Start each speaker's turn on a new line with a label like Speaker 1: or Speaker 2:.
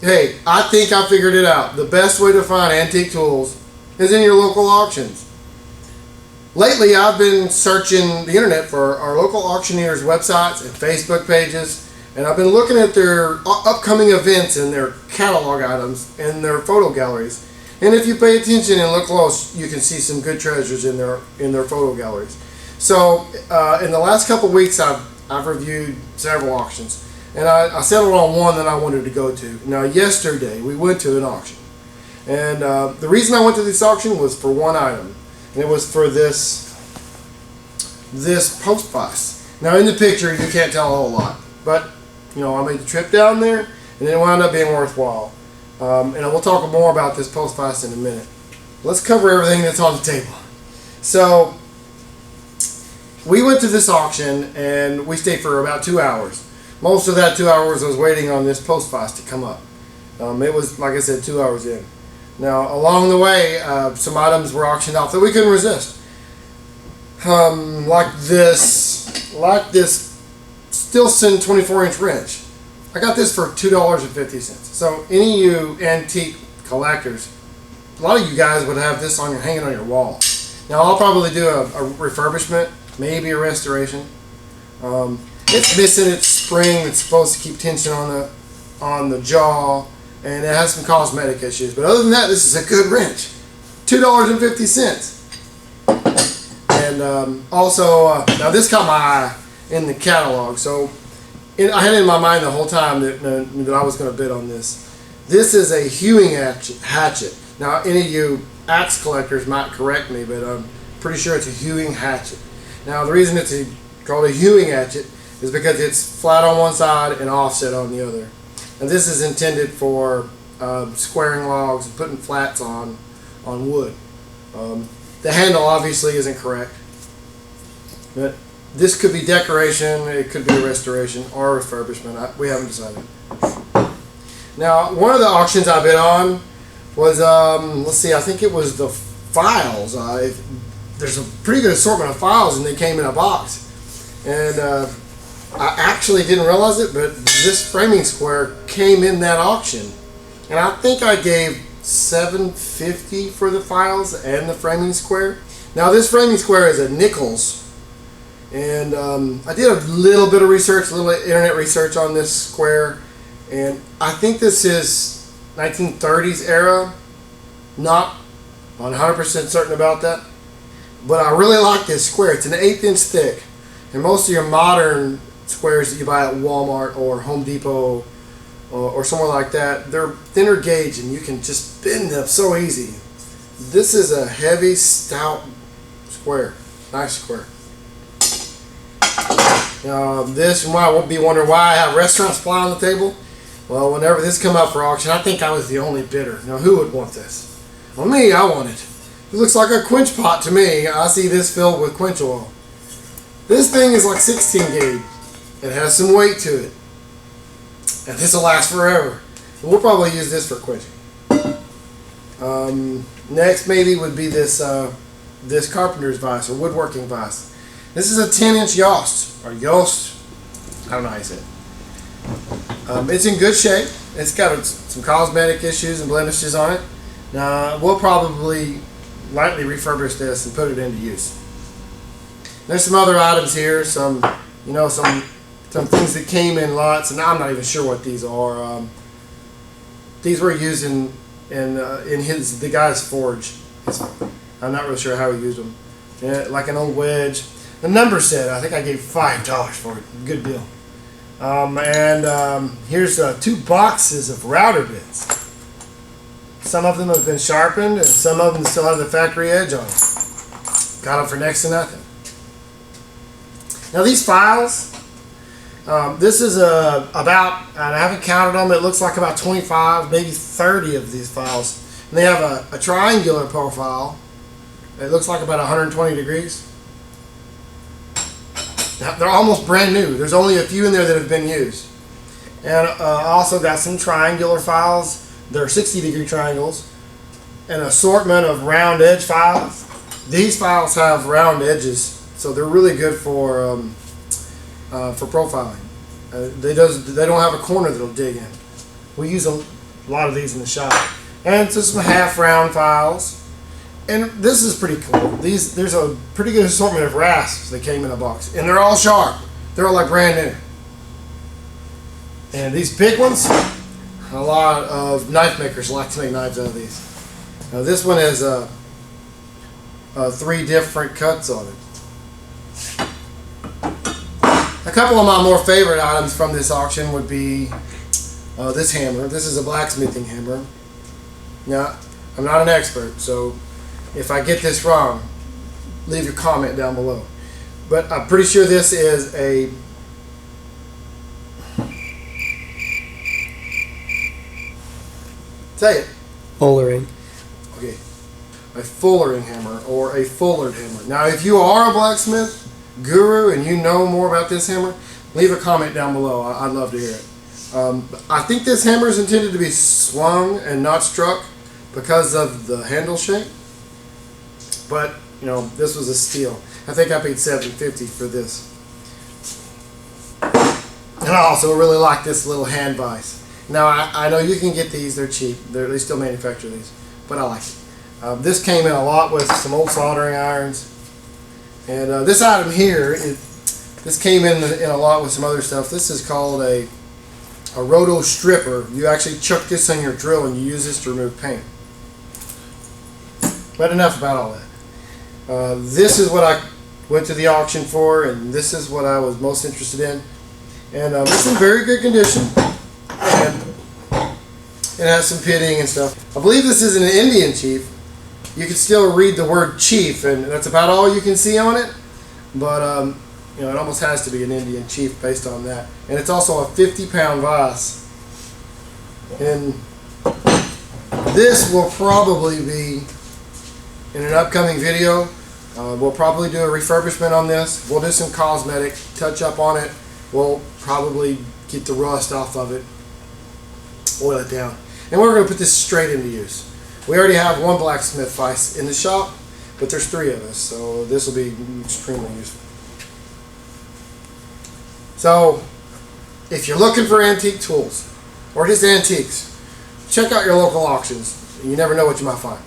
Speaker 1: hey, I think I figured it out. The best way to find antique tools is in your local auctions. Lately, I've been searching the internet for our local auctioneers' websites and Facebook pages, and I've been looking at their upcoming events and their catalog items and their photo galleries. And if you pay attention and look close, you can see some good treasures in their photo galleries. So, in the last couple of weeks, I've reviewed several auctions, and I settled on one that I wanted to go to. Now, yesterday we went to an auction, and the reason I went to this auction was for one item. And it was for this post vise. Now in the picture you can't tell a whole lot, but I made the trip down there and it wound up being worthwhile. And we'll talk more about this post vise in a minute. Let's cover everything that's on the table. So we went to this auction and we stayed for about 2 hours. Most of that 2 hours I was waiting on this post vise to come up. It was, like I said, 2 hours in. Now, along the way, some items were auctioned off that we couldn't resist. Like this Stillson 24-inch wrench. I got this for $2.50. So, any of you antique collectors, a lot of you guys would have this hanging on your wall. Now, I'll probably do a refurbishment, maybe a restoration. It's missing its spring that's supposed to keep tension on the jaw. And it has some cosmetic issues. But other than that, this is a good wrench. $2.50. And also, now this caught my eye in the catalog. So I had it in my mind the whole time that I was going to bid on this. This is a Hewingetch hatchet. Now, any of you axe collectors might correct me, but I'm pretty sure it's a Hewing hatchet. Now, the reason it's called a Hewing hatchet is because it's flat on one side and offset on the other. And this is intended for squaring logs and putting flats on wood. The handle obviously isn't correct, but this could be decoration, it could be a restoration or a refurbishment. We haven't decided. Now, one of the auctions I bid on was, let's see, I think it was the files. There's a pretty good assortment of files, and they came in a box. And I actually didn't realize it, but this framing square came in that auction, and I think I gave $7.50 for the files and the framing square. Now this framing square is a Nichols, and I did a little bit of research, a little internet research on this square, and I think this is 1930s era. Not 100% certain about that, but I really like this square. It's an 1/8 inch thick, and most of your modern squares that you buy at Walmart or Home Depot or somewhere like that, they're thinner gauge and you can just bend them so easy. This is a heavy, stout square. Nice square. This, you might be wondering why I have restaurant supply on the table. Well, whenever this come up for auction, I think I was the only bidder. Now, who would want this? Well, me, I want it. It looks like a quench pot to me. I see this filled with quench oil. This thing is like 16 gauge. It has some weight to it, and this will last forever. We'll probably use this for quenching. Next, maybe would be this carpenter's vise or woodworking vise. This is a 10-inch Yost or Yost. I don't know how you say it. It's in good shape. It's got some cosmetic issues and blemishes on it. Now we'll probably lightly refurbish this and put it into use. There's some other items here. Some things that came in lots, and I'm not even sure what these are. These were used in the guy's forge. I'm not really sure how he used them. Yeah, like an old wedge. The number set, I think I gave $5 for it. Good deal. Here's 2 boxes of router bits. Some of them have been sharpened, and some of them still have the factory edge on them. Got them for next to nothing. Now these files, this is about, and I haven't counted them, it looks like about 25, maybe 30 of these files. And they have a triangular profile. It looks like about 120 degrees. Now, they're almost brand new. There's only a few in there that have been used. And also got some triangular files. They're 60-degree triangles. An assortment of round edge files. These files have round edges, so they're really good for profiling. They don't have a corner that'll dig in. We use a lot of these in the shop. And just some half round files. And this is pretty cool. There's a pretty good assortment of rasps that came in a box. And they're all sharp. They're all like brand new. And these big ones, a lot of knife makers like to make knives out of these. Now this one has 3 different cuts on it. A couple of my more favorite items from this auction would be this hammer. This is a blacksmithing hammer. Now, I'm not an expert, so if I get this wrong, leave your comment down below. But I'm pretty sure this is a say it.
Speaker 2: Fullering.
Speaker 1: Okay. A fullering hammer or a fullered hammer. Now, if you are a blacksmith guru and you know more about this hammer, leave a comment down below. I'd love to hear it. I think this hammer is intended to be swung and not struck because of the handle shape. But, you know, this was a steal. I think I paid $7.50 for this. And I also really like this little hand vise. Now, I know you can get these. They're cheap. They still manufacture these. But I like it. This came in a lot with some old soldering irons. And this item here, this came in a lot with some other stuff. This is called a roto stripper. You actually chuck this on your drill and you use this to remove paint. But enough about all that. This is what I went to the auction for, and this is what I was most interested in. And it's in very good condition. And it has some pitting and stuff. I believe this is an Indian chief. You can still read the word chief, and that's about all you can see on it. But you know, it almost has to be an Indian chief based on that. And it's also a 50-pound vise. And this will probably be in an upcoming video. We'll probably do a refurbishment on this. We'll do some cosmetic touch up on it. We'll probably get the rust off of it, oil it down, and we're going to put this straight into use. We already have one blacksmith vise in the shop, but there's 3 of us, so this will be extremely useful. So, if you're looking for antique tools, or just antiques, check out your local auctions. You never know what you might find.